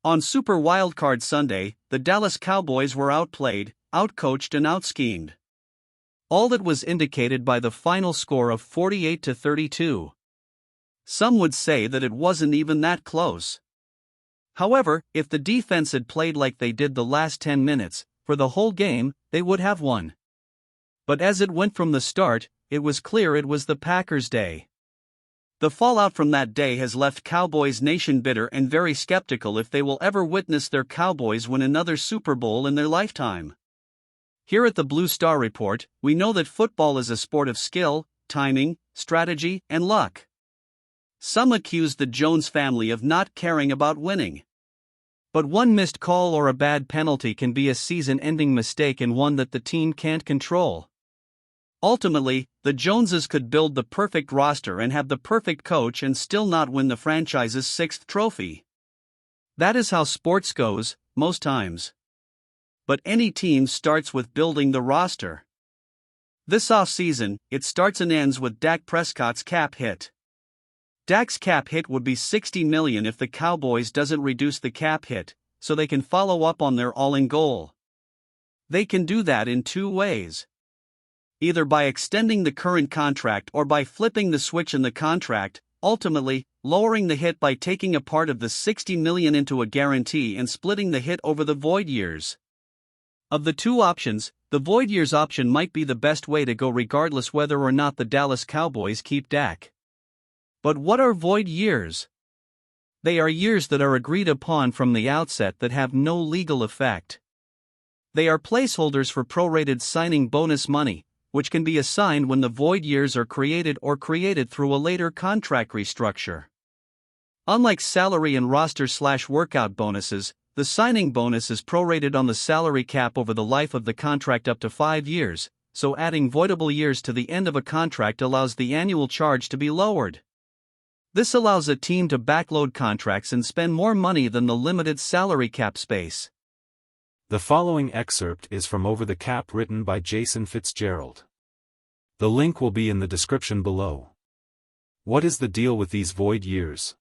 On Super Wildcard Sunday, the Dallas Cowboys were outplayed, outcoached and outschemed. All that was indicated by the final score of 48-32. Some would say that it wasn't even that close. However, if the defense had played like they did the last 10 minutes, for the whole game, they would have won. But as it went from the start, it was clear it was the Packers' day. The fallout from that day has left Cowboys Nation bitter and very skeptical if they will ever witness their Cowboys win another Super Bowl in their lifetime. Here at the Blue Star Report, we know that football is a sport of skill, timing, strategy, and luck. Some accuse the Jones family of not caring about winning. But one missed call or a bad penalty can be a season-ending mistake and one that the team can't control. Ultimately, the Joneses could build the perfect roster and have the perfect coach and still not win the franchise's 6th trophy. That is how sports goes, most times. But any team starts with building the roster. This offseason, it starts and ends with Dak Prescott's cap hit. Dak's cap hit would be $60 million if the Cowboys doesn't reduce the cap hit, so they can follow up on their all-in goal. They can do that in two ways. Either by extending the current contract or by flipping the switch in the contract, ultimately, lowering the hit by taking a part of the $60 million into a guarantee and splitting the hit over the void years. Of the two options, the void years option might be the best way to go regardless whether or not the Dallas Cowboys keep Dak. But what are void years? They are years that are agreed upon from the outset that have no legal effect. They are placeholders for prorated signing bonus money, which can be assigned when the void years are created or created through a later contract restructure. Unlike salary and roster/workout bonuses, the signing bonus is prorated on the salary cap over the life of the contract up to 5 years, so adding voidable years to the end of a contract allows the annual charge to be lowered. This allows a team to backload contracts and spend more money than the limited salary cap space. The following excerpt is from Over the Cap written by Jason Fitzgerald. The link will be in the description below. What is the deal with these void years?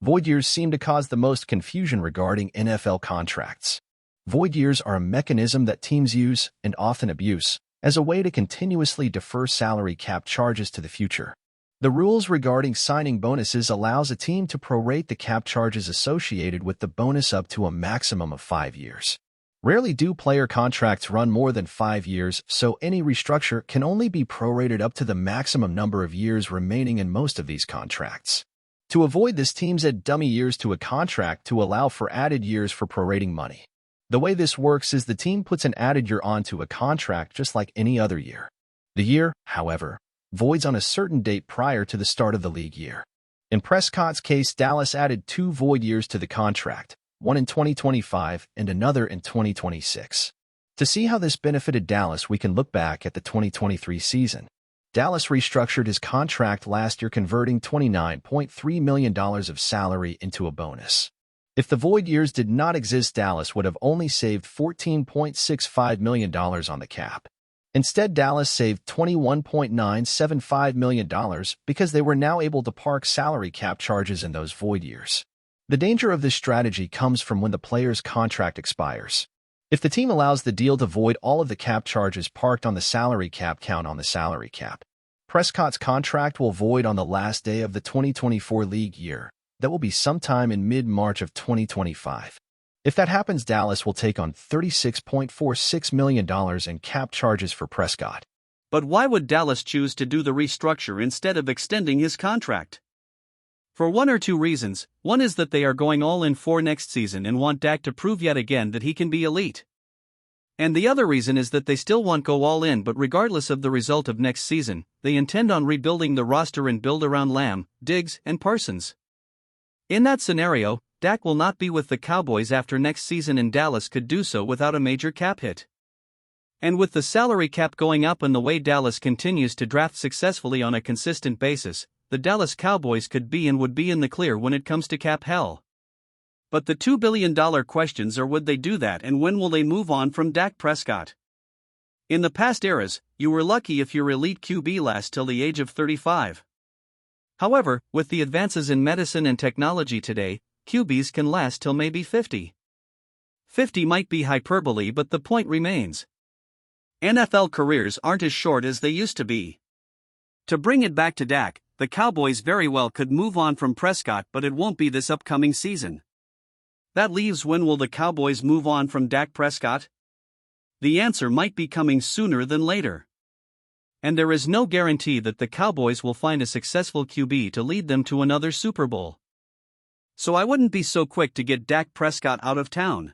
Void years seem to cause the most confusion regarding NFL contracts. Void years are a mechanism that teams use, and often abuse, as a way to continuously defer salary cap charges to the future. The rules regarding signing bonuses allows a team to prorate the cap charges associated with the bonus up to a maximum of 5 years. Rarely do player contracts run more than 5 years, so any restructure can only be prorated up to the maximum number of years remaining in most of these contracts. To avoid this, teams add dummy years to a contract to allow for added years for prorating money. The way this works is the team puts an added year onto a contract just like any other year. The year, however, voids on a certain date prior to the start of the league year. In Prescott's case, Dallas added 2 void years to the contract, one in 2025 and another in 2026. To see how this benefited Dallas, we can look back at the 2023 season. Dallas restructured his contract last year, converting $29.3 million of salary into a bonus. If the void years did not exist, Dallas would have only saved $14.65 million on the cap. Instead, Dallas saved $21.975 million because they were now able to park salary cap charges in those void years. The danger of this strategy comes from when the player's contract expires. If the team allows the deal to void all of the cap charges parked on the salary cap, count on the salary cap. Prescott's contract will void on the last day of the 2024 league year. That will be sometime in mid-March of 2025. If that happens, Dallas will take on $36.46 million in cap charges for Prescott. But why would Dallas choose to do the restructure instead of extending his contract? For one or two reasons. One is that they are going all in for next season and want Dak to prove yet again that he can be elite. And the other reason is that they still want go all in, but regardless of the result of next season, they intend on rebuilding the roster and build around Lamb, Diggs, and Parsons. In that scenario, Dak will not be with the Cowboys after next season, and Dallas could do so without a major cap hit. And with the salary cap going up and the way Dallas continues to draft successfully on a consistent basis, the Dallas Cowboys could be and would be in the clear when it comes to cap hell. But the $2 billion questions are, would they do that, and when will they move on from Dak Prescott? In the past eras, you were lucky if your elite QB lasts till the age of 35. However, with the advances in medicine and technology today, QBs can last till maybe 50. 50 might be hyperbole, but the point remains. NFL careers aren't as short as they used to be. To bring it back to Dak, the Cowboys very well could move on from Prescott, but it won't be this upcoming season. That leaves, when will the Cowboys move on from Dak Prescott? The answer might be coming sooner than later. And there is no guarantee that the Cowboys will find a successful QB to lead them to another Super Bowl. So I wouldn't be so quick to get Dak Prescott out of town.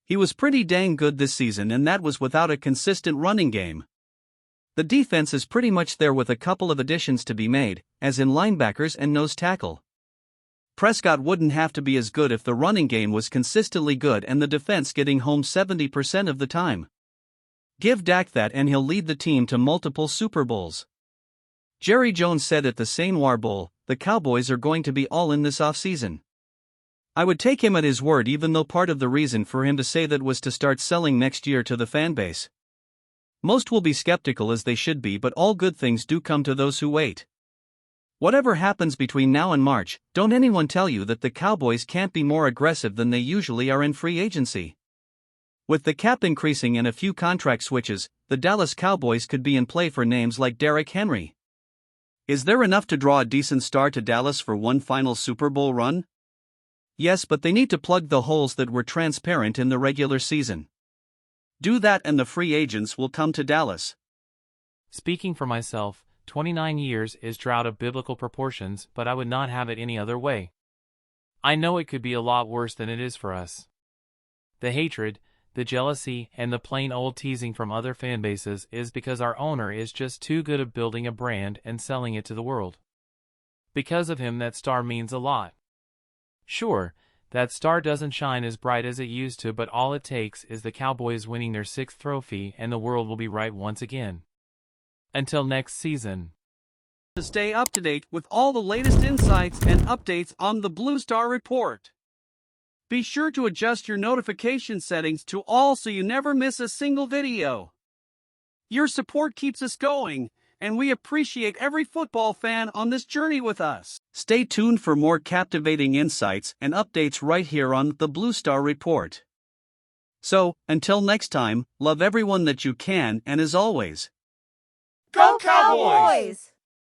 He was pretty dang good this season, and that was without a consistent running game. The defense is pretty much there with a couple of additions to be made, as in linebackers and nose tackle. Prescott wouldn't have to be as good if the running game was consistently good and the defense getting home 70% of the time. Give Dak that and he'll lead the team to multiple Super Bowls. Jerry Jones said at the Senior Bowl, the Cowboys are going to be all in this offseason. I would take him at his word, even though part of the reason for him to say that was to start selling next year to the fanbase. Most will be skeptical, as they should be, but all good things do come to those who wait. Whatever happens between now and March, don't anyone tell you that the Cowboys can't be more aggressive than they usually are in free agency. With the cap increasing and a few contract switches, the Dallas Cowboys could be in play for names like Derrick Henry. Is there enough to draw a decent star to Dallas for one final Super Bowl run? Yes, but they need to plug the holes that were transparent in the regular season. Do that and the free agents will come to Dallas. Speaking for myself, 29 years is drought of biblical proportions, but I would not have it any other way. I know it could be a lot worse than it is for us. The hatred, the jealousy, and the plain old teasing from other fan bases is because our owner is just too good at building a brand and selling it to the world. Because of him, that star means a lot. Sure, that star doesn't shine as bright as it used to, but all it takes is the Cowboys winning their 6th trophy and the world will be right once again. Until next season. To stay up to date with all the latest insights and updates on the Blue Star Report, be sure to adjust your notification settings to all so you never miss a single video. Your support keeps us going, and we appreciate every football fan on this journey with us. Stay tuned for more captivating insights and updates right here on the Blue Star Report. So, until next time, love everyone that you can, and as always, Go Cowboys!